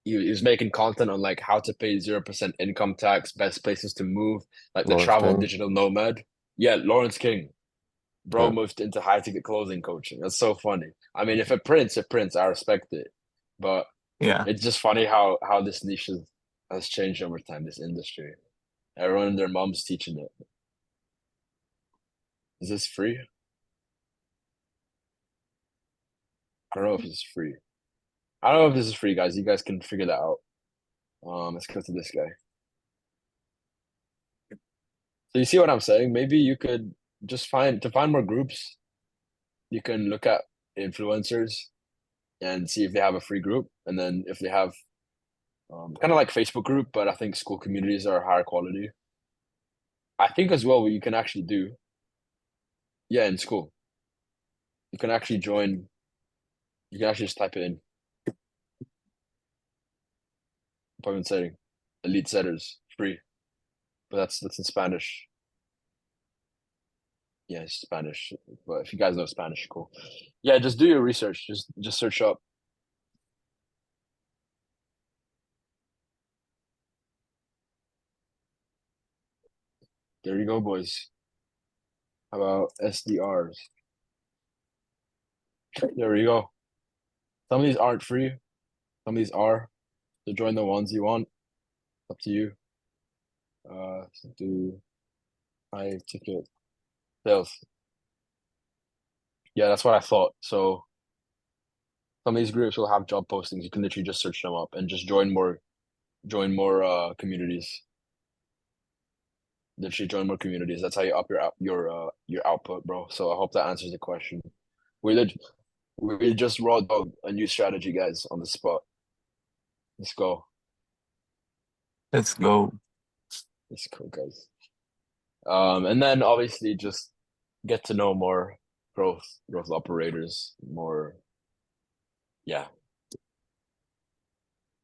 S1: he was making content on like how to pay 0% income tax, best places to move, like the
S6: Lawrence
S1: travel
S6: King.
S1: digital nomad. Yeah, Lawrence King. Bro
S6: Yeah.
S1: moved into high ticket closing coaching. That's so funny. I mean, if it prints, it prints. I respect it. But
S2: Yeah.
S1: it's just funny how this niche has changed over time, this industry. Everyone and their mom's teaching it. Is this free? I don't know if this is free. I don't know if this is free, guys. You guys can figure that out. Let's go to this guy. So you see what I'm saying? Maybe you could just find more groups. You can look at influencers and see if they have a free group, and then if they have kind of like Facebook group, but I think school communities are higher quality. I think as well what you can actually do, yeah, in school, you can actually join. You can actually just type it in appointment setting, elite setters, free, but that's in Spanish. Yeah, it's Spanish. But if you guys know Spanish, cool. Yeah, just do your research. Just search up. There you go, boys. How about SDRs? There we go. Some of these aren't free. Some of these are. So join the ones you want. Up to you. Do high ticket sales. Yeah, that's what I thought. So some of these groups will have job postings. You can literally just search them up and just join more communities. Literally join more communities. That's how you up your output, bro. So I hope that answers the question. We just raw dog a new strategy, guys, on the spot. Let's go.
S2: Let's go.
S1: Let's go, guys. And then obviously just get to know more growth operators, more, yeah,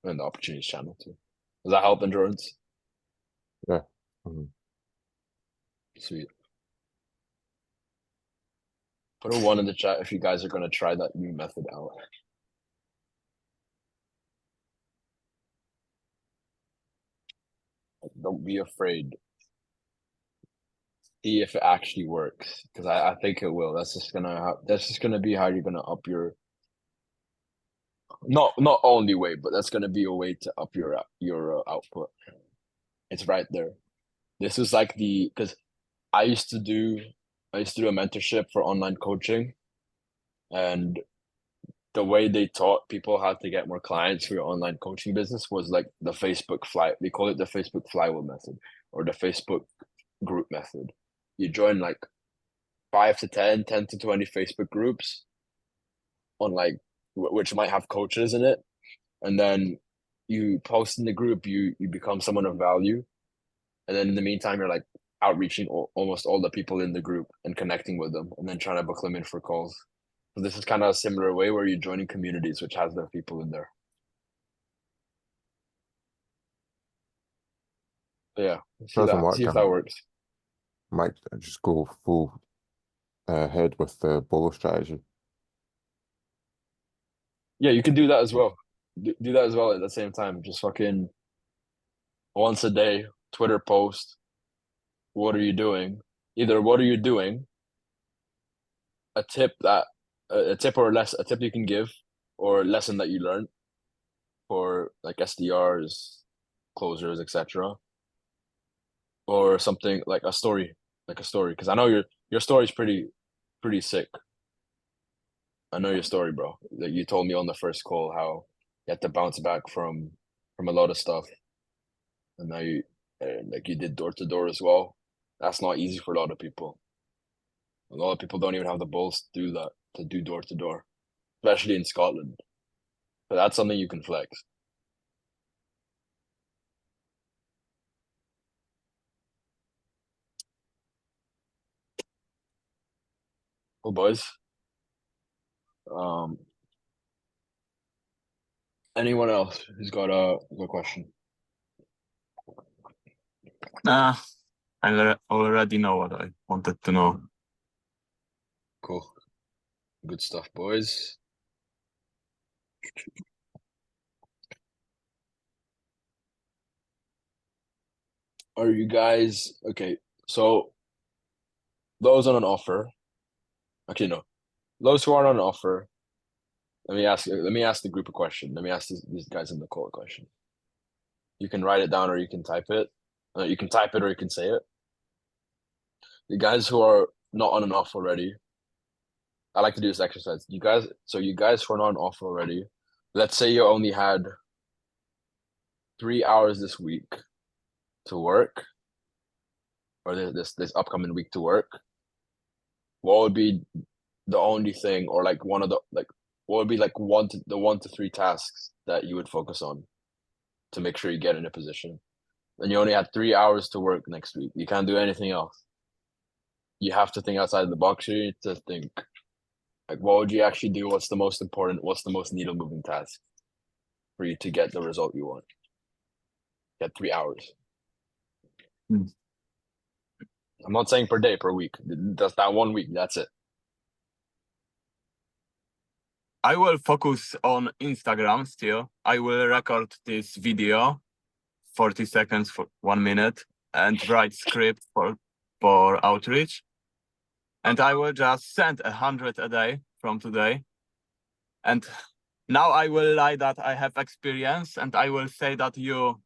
S1: and the opportunities channel too. Does that help, Endurance?
S6: Yeah. Mhm.
S1: Sweet. Put a one in the chat if you guys are gonna try that new method out. don't be afraid. See if it actually works, because I think it will. That's just gonna be how you're gonna up your not only way, but that's gonna be a way to up your output. It's right there. This is like because I used to do a mentorship for online coaching, and the way they taught people how to get more clients for your online coaching business was like the Facebook fly. We call it the Facebook flywheel method or the Facebook group method. You join like 5 to 10, 10 to 20 Facebook groups on like which might have coaches in it, and then you post in the group. You become someone of value, and then in the meantime you're like outreaching almost all the people in the group and connecting with them, and then trying to book them in for calls. So this is kind of a similar way where you're joining communities which has their people in there. But yeah,
S6: Doesn't work,
S1: see if that works.
S6: might just go full ahead with the bolo strategy.
S1: Yeah, you can do that as well. Do that as well at the same time. Just fucking once a day, Twitter post, what are you doing? Either what are you doing, a tip a tip you can give, or a lesson that you learned for like SDRs, closers, etc. Or something like a story, because I know your story is pretty sick. I know your story, bro. Like you told me on the first call how you had to bounce back from a lot of stuff, and now like you did door to door as well. That's not easy for a lot of people. A lot of people don't even have the balls to do that, to do door to door, especially in Scotland. But that's something you can flex. Well, boys. Um, anyone else who's got a question?
S2: Nah, I already know what I wanted to know.
S1: Cool. Good stuff, boys. Are you guys okay? So those on an offer, actually no, those who aren't on an offer. Let me ask the group a question. Let me ask these guys in the call a question. You can write it down or you can type it. You can type it or you can say it. The guys who are not on an offer already, I like to do this exercise. You guys who are not on offer already, let's say you only had 3 hours this week to work, or this upcoming week to work. What would be the only thing, or like one of the like, what would be like one to three tasks that you would focus on to make sure you get in a position? And you only had 3 hours to work next week. You can't do anything else. You have to think outside the box. You need to think like, what would you actually do? What's the most important? What's the most needle moving task for you to get the result you want? Get 3 hours.
S2: Hmm.
S1: I'm not saying per day, per week. That's that 1 week. That's it.
S2: I will focus on Instagram still. I will record this video, 40 seconds for 1 minute, and write script for outreach. And I will just send 100 a day from today. And now I will lie that I have experience, and I will say that you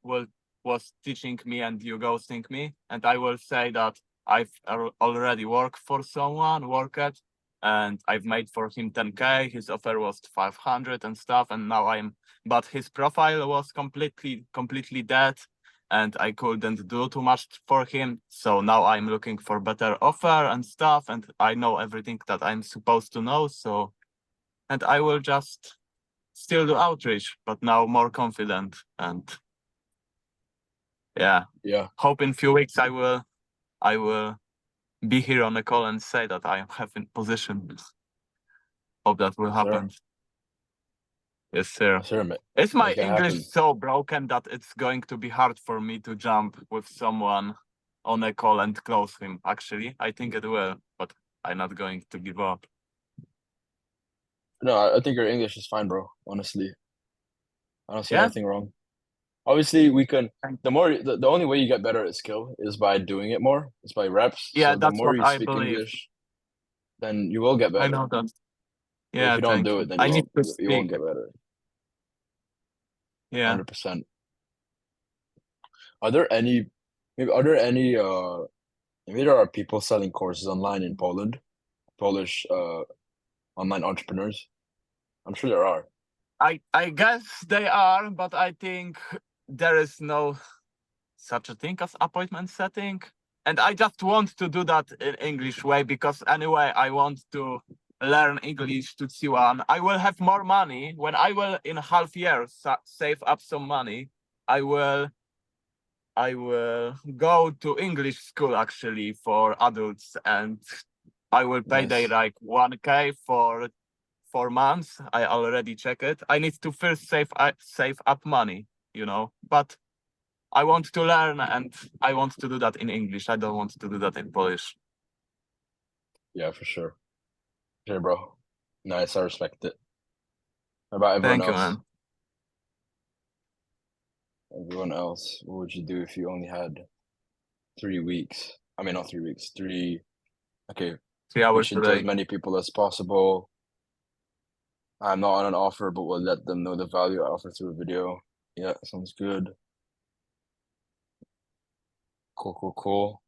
S2: was teaching me and you ghosting me, and I will say that I've already worked for someone, and I've made for him 10K. His offer was 500 and stuff, and now but his profile was completely dead, and I couldn't do too much for him. So now I'm looking for better offer and stuff, and I know everything that I'm supposed to know. So, and I will just still do outreach, but now more confident, and yeah, hope in few weeks I will be here on the call and say that I have in position. Hope that will happen. Yes, sir.
S1: Sure, mate.
S2: Is my
S1: Make it
S2: English
S1: happen.
S2: so broken that it's going to be hard for me to jump with someone on a call and close him? Actually, I think it will, but I'm not going to give up.
S1: No, I think your English is fine, bro. Honestly, I don't see
S2: Yeah?
S1: anything wrong. Obviously, we can. The only way you get better at skill is by doing it more. It's by reps.
S2: Yeah,
S1: So the
S2: that's
S1: more
S2: what
S1: you
S2: I
S1: speak
S2: believe.
S1: English, then you will get
S2: I
S1: better.
S2: know that.
S1: But if
S2: Yeah,
S1: you don't
S2: thank
S1: do
S2: you.
S1: it, then
S2: I need to
S1: you won't
S2: speak.
S1: get better.
S2: Yeah.
S1: 100%. Are there any? Maybe are there any? Maybe there are people selling courses online in Poland, Polish online entrepreneurs. I'm sure there are.
S2: I guess they are, but I think there is no such a thing as appointment setting. And I just want to do that in English way because anyway, I want to learn English to C1. I will have more money when I will in half year save up some money. I will go to English school actually for adults, and I will pay
S1: Nice.
S2: they like 1K for 4 months. I already check it. I need to first save up money, but I want to learn and I want to do that in English. I don't want to do that in Polish.
S1: Yeah, for sure. Sure, bro. Nice. I respect it. How about everyone
S2: Thank you,
S1: else?
S2: man.
S1: Everyone else, what would you do if you only had 3 weeks? I mean, not 3 weeks, okay,
S2: 3 hours
S1: reaching
S2: a
S1: to as
S2: day.
S1: many people as possible. I'm not on an offer, but we'll let them know the value I offer through a video. Yeah, sounds good. Cool.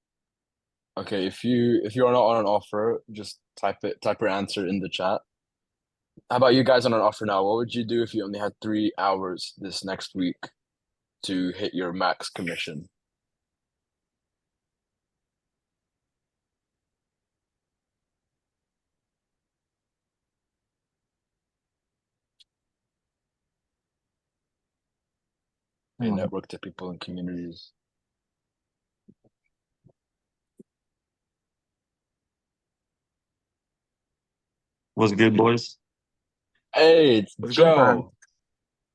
S1: Okay, if you're not on an offer, just type your answer in the chat. How about you guys on an offer now? What would you do if you only had 3 hours this next week to hit your max commission? And network to people and communities.
S7: What's good, boys?
S1: Hey, it's
S2: What's good, man?
S1: Joe.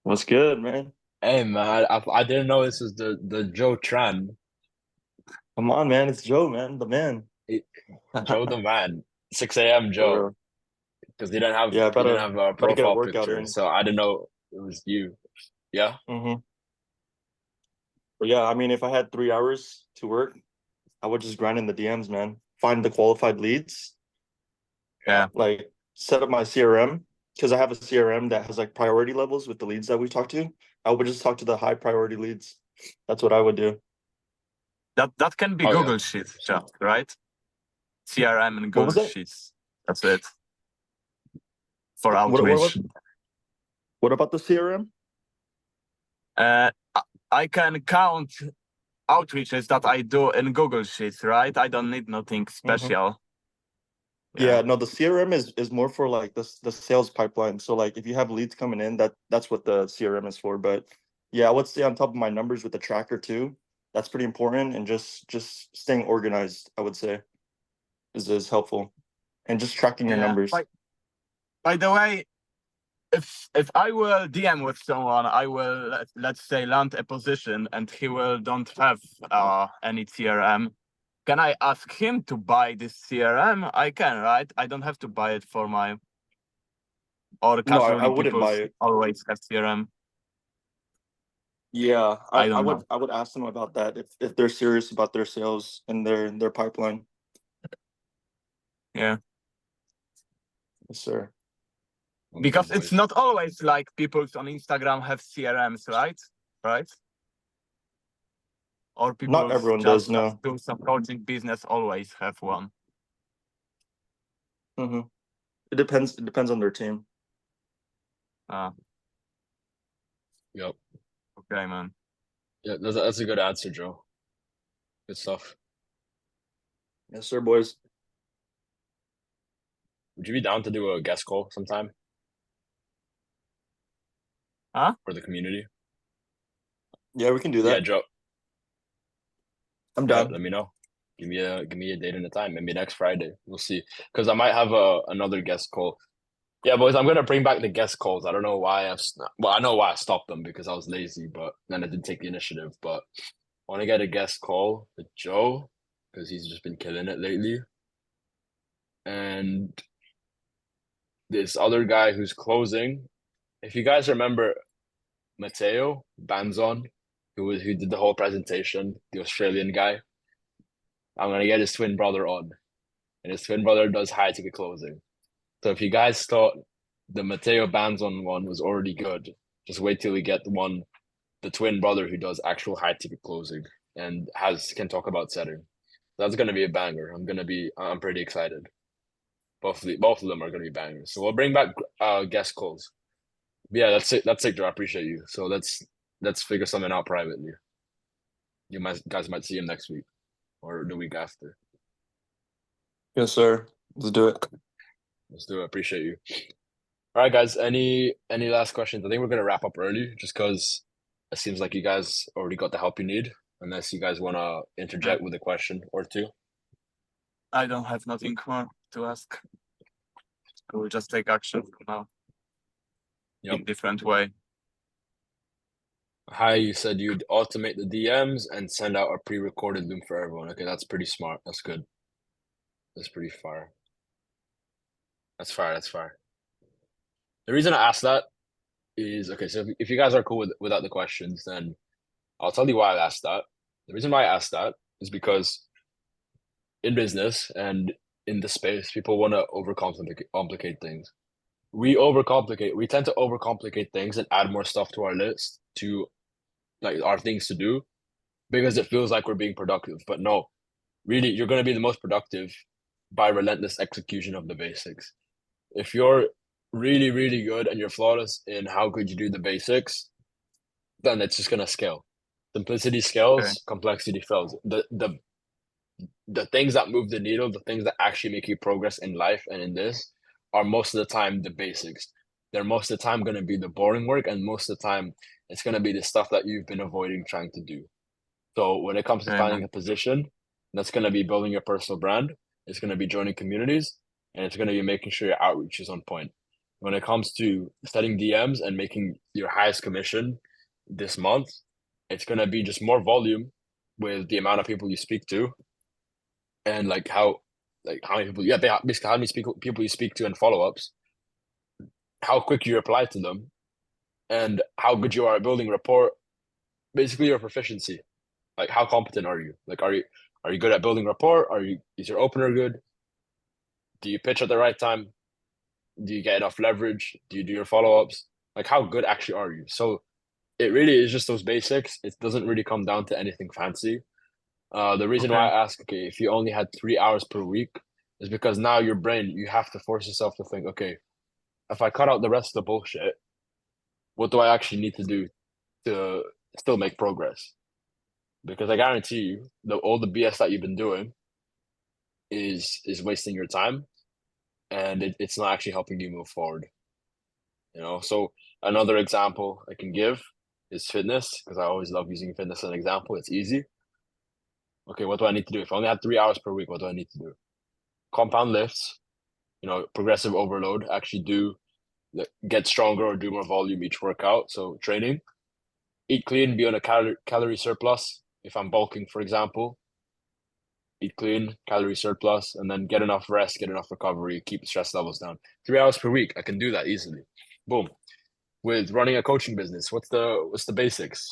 S7: What's good, man?
S1: Hey man, I didn't know this was the Joe Tran.
S7: Come on, man. It's Joe, man. The man.
S1: Joe the man. 6 a.m.
S7: For
S1: Joe.
S7: real.
S1: Because
S7: Yeah,
S1: he didn't have a
S7: about to get a
S1: profile
S7: workout
S1: picture,
S7: in.
S1: so I didn't know it was you. Yeah?
S7: Mm-hmm. But yeah, I mean, if I had 3 hours to work, I would just grind in the DMs, man. Find the qualified leads,
S2: Yeah.
S7: like set up my CRM because I have a CRM that has like priority levels with the leads that we talk to. I would just talk to the high priority leads. That's what I would do.
S2: That can be
S1: Oh yeah.
S2: Google Sheets, just right? CRM and
S7: What was
S2: Google
S7: that?
S2: Sheets. That's it. For
S7: What
S2: outreach.
S7: what about the CRM?
S2: I can count outreaches that I do in Google Sheets, right? I don't need nothing special.
S7: Yeah, no, the CRM is more for like the sales pipeline. So like if you have leads coming in, that's what the CRM is for. But yeah, I would stay on top of my numbers with the tracker too. That's pretty important, and just staying organized, I would say, is helpful, and just tracking your
S2: Yeah.
S7: numbers.
S2: By the way, if I will DM with someone, I will let's say land a position and he will don't have any CRM. Can I ask him to buy this CRM? I can, right? I don't have to buy it for my or
S7: No, I
S2: casually
S7: wouldn't
S2: people
S7: buy it.
S2: always have CRM.
S7: Yeah,
S2: I don't know.
S7: I would ask them about that if they're serious about their sales and their pipeline.
S2: Yeah.
S7: Yes, sir.
S2: Because it's not always like people on Instagram have CRMs, right? Right? Or people
S7: Not everyone
S2: just
S7: does, no.
S2: do some coaching business always have one.
S7: Mm-hmm. It depends on their team.
S1: Yep.
S2: Okay, man.
S1: Yeah, that's a good answer, Joe. Good stuff.
S7: Yes, sir, boys.
S1: Would you be down to do a guest call sometime?
S2: Huh?
S1: For the community?
S7: Yeah, we can do
S1: Yeah,
S7: that.
S1: Joe.
S7: I'm
S1: Yeah,
S7: down.
S1: let me know. Give me a date and a time. Maybe next Friday. We'll see. Because I might have another guest call. Yeah, boys, I'm gonna bring back the guest calls. I don't know why well, I know why I stopped them because I was lazy, but then I did take the initiative. But I want to get a guest call with Joe because he's just been killing it lately. And this other guy who's closing. If you guys remember Mateo Banzon, who did the whole presentation, the Australian guy. I'm gonna get his twin brother on, and his twin brother does high ticket closing. So if you guys thought the Matteo Banzon one was already good, just wait till we get the twin brother who does actual high ticket closing and can talk about setting. That's gonna be a banger. I'm pretty excited. Both of them are gonna be bangers. So we'll bring back guest calls. Yeah, that's it. That's it, Joe. I appreciate you. So let's figure something out privately. Guys might see him next week or the week after.
S7: Yes, sir. Let's do it.
S1: Let's do it. Appreciate you. All right, guys. Any last questions? I think we're gonna wrap up early just because it seems like you guys already got the help you need, unless you guys wanna interject with a question or two.
S2: I don't have nothing more to ask. We'll just take action from now in different way.
S1: Hi, you said you'd automate the DMs and send out a pre-recorded loop for everyone. Okay, that's pretty smart. That's good. That's pretty fire. That's fire. That's fire. The reason I asked that is okay. So if you guys are cool without the questions, then I'll tell you why I asked that. The reason why I asked that is because in business and in the space, people want to overcomplicate things. We tend to overcomplicate things and add more stuff to our list to like our things to do because it feels like we're being productive. But no, really, you're going to be the most productive by relentless execution of the basics. If you're really, really good and you're flawless in how good you do the basics, then it's just going to scale. Simplicity scales, complexity fails. The things that move the needle, the things that actually make you progress in life and in this are most of the time the basics. They're most of the time going to be the boring work, and most of the time it's going to be the stuff that you've been avoiding trying to do. So when it comes to finding a position, that's going to be building your personal brand. It's going to be joining communities, and it's going to be making sure your outreach is on point. When it comes to setting DMs and making your highest commission this month, it's going to be just more volume with the amount of people you speak to, and how many people, basically how many people you speak to and follow-ups, how quick you reply to them, and how good you are at building rapport. Basically, your proficiency. Like, how competent are you? Like, are you good at building rapport? Is your opener good? Do you pitch at the right time? Do you get enough leverage? Do you do your follow-ups? Like, how good actually are you? So it really is just those basics. It doesn't really come down to anything fancy. The reason why I ask, okay, if you only had 3 hours per week, is because now your brain, you have to force yourself to think, okay, if I cut out the rest of the bullshit, what do I actually need to do to still make progress? Because I guarantee you, all the BS that you've been doing is wasting your time, and it's not actually helping you move forward. So another example I can give is fitness, because I always love using fitness as an example. It's easy. Okay, what do I need to do? If I only had 3 hours per week, what do I need to do? Compound lifts, progressive overload, actually get stronger or do more volume each workout. So training, eat clean, be on a calorie surplus. If I'm bulking, for example, eat clean, calorie surplus, and then get enough rest, get enough recovery, keep stress levels down. 3 hours per week, I can do that easily. Boom. With running a coaching business, what's the basics?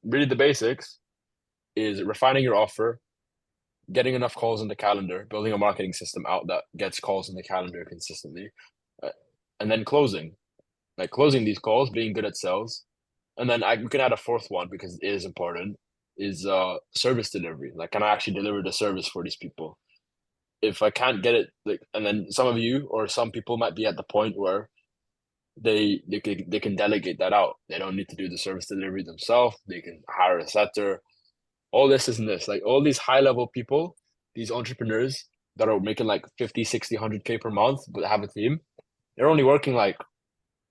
S1: Really, the basics is refining your offer, getting enough calls in the calendar, building a marketing system out that gets calls in the calendar consistently, and then closing these calls, being good at sales. And then we can add a fourth one because it is important, is service delivery. Like, can I actually deliver the service for these people? If I can't get it, and then some of you or some people might be at the point where they can delegate that out. They don't need to do the service delivery themselves. They can hire a setter. All this isn't this. Like, all these high level people, these entrepreneurs that are making like 50, 60, 100K per month, but have a team, they're only working like a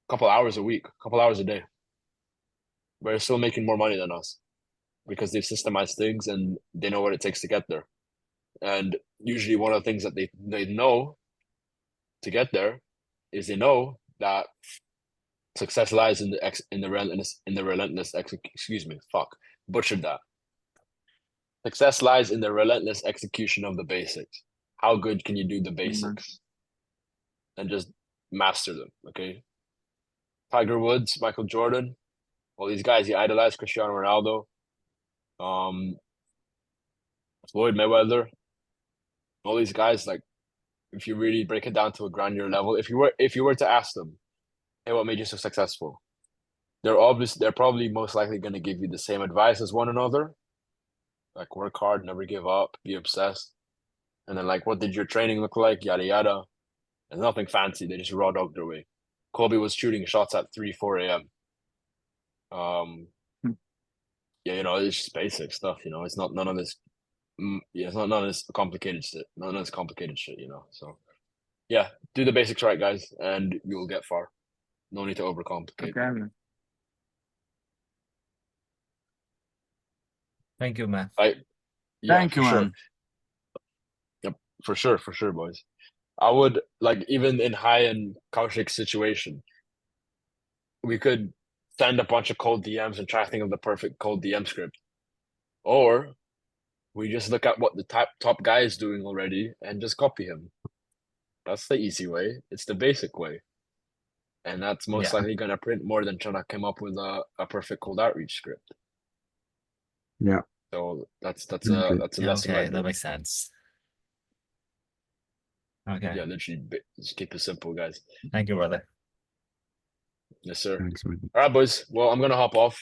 S1: couple hours a week, a couple hours a day. But they're still making more money than us because they've systemized things and they know what it takes to get there. And usually one of the things that they know to get there is they know that success lies in the relentless butchered that. Success lies in the relentless execution of the basics. How good can you do the basics? And just master them, okay? Tiger Woods, Michael Jordan, all these guys, you idolize Cristiano Ronaldo. Floyd Mayweather, all these guys, like if you really break it down to a granular level, if you were to ask them, hey, what made you so successful? They're probably most likely going to give you the same advice as one another, like work hard, never give up, be obsessed, and then like what did your training look like, yada yada. There's nothing fancy. They just raw dogged their way. Kobe was shooting shots at 3, 4 a.m. Yeah, it's just basic stuff. It's not none of this. Yeah, it's not none of this complicated shit. None of this complicated shit. So yeah, do the basics right, guys, and you'll get far. No need to overcomplicate.
S3: Okay.
S4: Thank you, man.
S1: Yeah,
S2: Thank
S1: for
S2: you,
S1: sure.
S2: man.
S1: Yep, for sure, boys. I would like even in and Kaushik's situation, we could send a bunch of cold DMs and try to think of the perfect cold DM script, or we just look at what the top guy is doing already and just copy him. That's the easy way. It's the basic way, and that's most
S4: Yeah.
S1: likely gonna print more than trying to come up with a perfect cold outreach script.
S5: Yeah.
S1: So that's a
S5: Okay.
S1: that's a
S4: Yeah,
S1: lesson
S4: okay,
S1: right
S4: that
S1: there.
S4: makes sense. Okay.
S1: Yeah, literally, just keep it simple, guys.
S4: Thank you, brother.
S1: Yes, sir.
S5: Thanks, man.
S1: All right, boys. Well, I'm gonna hop off.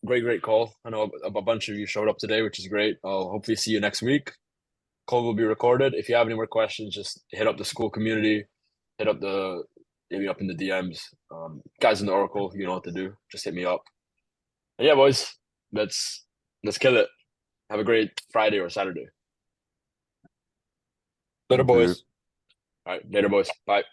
S1: Great call. I know a bunch of you showed up today, which is great. I'll hopefully see you next week. Call will be recorded. If you have any more questions, just hit up the school community, hit up maybe up in the DMs. Guys in the Oracle, you know what to do. Just hit me up. And yeah, boys, let's kill it. Have a great Friday or Saturday. Later,
S6: Thank you.
S1: boys. All right, later, boys. Bye.